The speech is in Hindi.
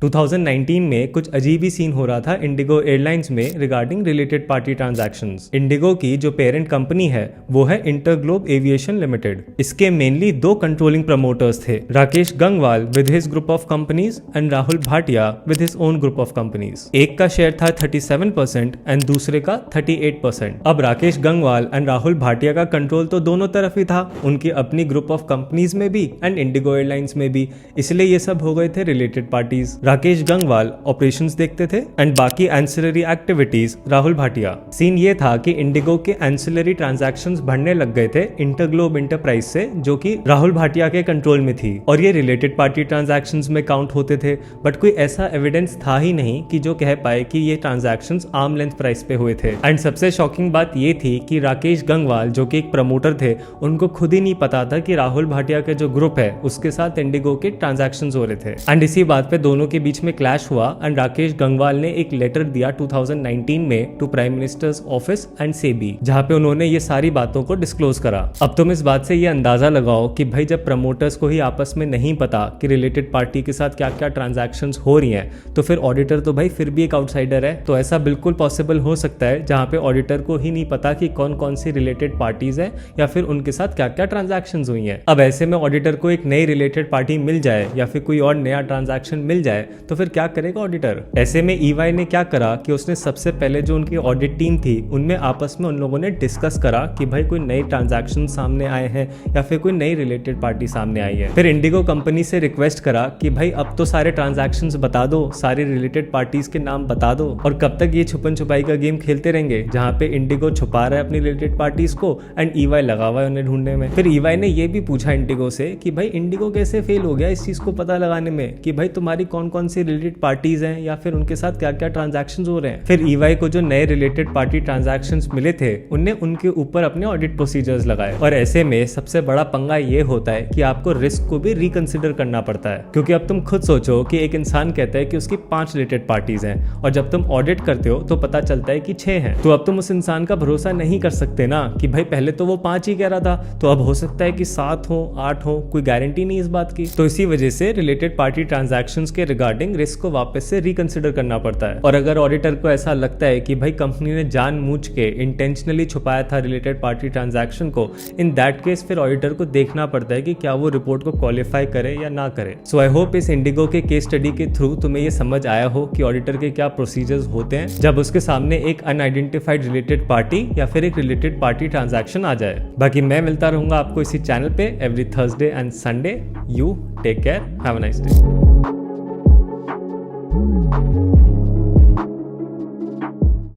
2019 में कुछ अजीब ही सीन हो रहा था इंडिगो एयरलाइंस में regarding related party transactions. Indigo की जो पेरेंट कंपनी है वो है इंटरग्लोब एविएशन लिमिटेड। इसके मेनली दो कंट्रोलिंग प्रमोटर्स थे, Rakesh Gangwal with his group of companies and Rahul Bhatia with his own group of companies. एक का शेयर था 37% एंड दूसरे का 38%। अब राकेश गंगवाल एंड राहुल भाटिया का कंट्रोल तो दोनों तरफ ही था, उनकी अपनी ग्रुप ऑफ कंपनीज में भी एंड इंडिगो एयरलाइंस में भी, इसलिए ये सब हो गए थे related parties. Rakesh Gangwal operations देखते थे एंड बाकी ancillary activities Rahul Bhatia. Scene ये था कि इंडिगो के एंसिलरी ट्रांजैक्शंस बढ़ने लग गए थे इंटरग्लोब इंटरप्राइज से, जो कि राहुल भाटिया के कंट्रोल में थी, और ये रिलेटेड पार्टी ट्रांजैक्शंस में काउंट होते थे। बट कोई ऐसा एविडेंस था ही नहीं कि जो कह पाए कि ये ट्रांजैक्शंस आर्म लेंथ प्राइस पे हुए थे। एंड सबसे शॉकिंग बात ये थी कि राकेश गंगवाल जो कि एक प्रमोटर थे, उनको खुद ही नहीं पता था कि राहुल भाटिया के जो ग्रुप है उसके साथ इंडिगो के ट्रांजैक्शंस हो रहे थे। एंड इसी बात पे दोनों के बीच में क्लैश हुआ एंड राकेश गंगवाल ने एक लेटर दिया 2019 में to prime minister's office and SEBI, जहां पे उन्होंने ये सारी बातों को डिस्क्लोज करा। अब तुम इस बात से ये अंदाजा लगाओ कि भाई जब प्रमोटर्स को ही आपस में नहीं पता कि रिलेटेड पार्टी के साथ क्या क्या ट्रांजैक्शंस हो रही हैं, तो फिर ऑडिटर तो भाई फिर भी एक आउटसाइडर है। तो ऐसा बिल्कुल पॉसिबल हो सकता है जहां पे ऑडिटर को ही नहीं पता कि कौन कौन सी रिलेटेड पार्टीज है या फिर उनके साथ क्या क्या ट्रांजैक्शंस हुई हैं। अब ऐसे में ऑडिटर को एक नई रिलेटेड पार्टी मिल जाए या फिर कोई और नया ट्रांजैक्शन मिल जाए तो फिर क्या करेगा ऑडिटर। ऐसे में ईवाई ने क्या करा कि उसने सबसे पहले जो उनकी ऑडिट टीम थी उनमें आपस में उन लोगों ने डिस्कस करा कि भाई कोई नई ट्रांजैक्शन सामने आए हैं या फिर कोई नई रिलेटेड पार्टी सामने आई है। फिर इंडिगो कंपनी से रिक्वेस्ट करा कि भाई अब तो सारे ट्रांजैक्शंस बता दो, सारी रिलेटेड पार्टीज के नाम बता दो, और कब तक ये छुपन छुपाई का गेम खेलते रहेंगे जहां पे इंडिगो छुपा रहा है अपनी रिलेटेड पार्टीज को एंड ईवाई लगा हुआ है उन्हें ढूंढने में। फिर ईवाई ने ये भी पूछा इंडिगो से कि भाई इंडिगो कैसे फेल हो गया इस चीज को पता लगाने में कि भाई तुम्हारी कौन कौन सी रिलेटेड पार्टीज हैं या फिर उनके साथ क्या क्या ट्रांजैक्शंस हो रहे हैं। फिर ईवाई को जो नए रिलेटेड पार्टी ट्रांजैक्शंस मिले थे उनने उनके ऊपर अपने ऑडिट प्रोसीजर्स लगाए। और ऐसे में सबसे बड़ा पंगा ये होता है कि आपको रिस्क को भी रिकंसिडर करना पड़ता है, क्योंकि अब तुम खुद सोचो कि एक इंसान कहता है कि उसकी 5 रिलेटेड पार्टीज हैं और जब तुम ऑडिट करते हो तो पता चलता है कि 6 हैं। तो अब तुम उस इंसान का भरोसा नहीं कर सकते ना कि भाई पहले तो वो 5 ही कह रहा था, तो अब हो सकता है कि 7 हो 8 हो, कोई गारंटी नहीं इस बात की। तो इसी वजह से रिलेटेड पार्टी ट्रांजैक्शंस के रिगार्डिंग रिस्क को वापस से रिकंसिडर करना पड़ता है। और अगर ऑडिटर को ऐसा लगता है कि भाई कंपनी ने जानबूझ के इंटेंशनली छुपाया था रिलेटेड पार्टी ट्रांजैक्शन को, इन दैट केस फिर ऑडिटर को देखना पड़ता है कि क्या वो रिपोर्ट को क्वालिफाई करे या ना करे। सो आई होप इस इंडिगो के केस स्टडी के थ्रू तुम्हें ये समझ आया हो कि ऑडिटर के क्या प्रोसीजर्स होते हैं जब उसके सामने एक अनआइडेंटिफाइड रिलेटेड पार्टी या फिर एक रिलेटेड पार्टी ट्रांजैक्शन आ जाए। बाकी मैं मिलता रहूंगा आपको इसी चैनल पे every Thursday and Sunday. You take care, have a nice day.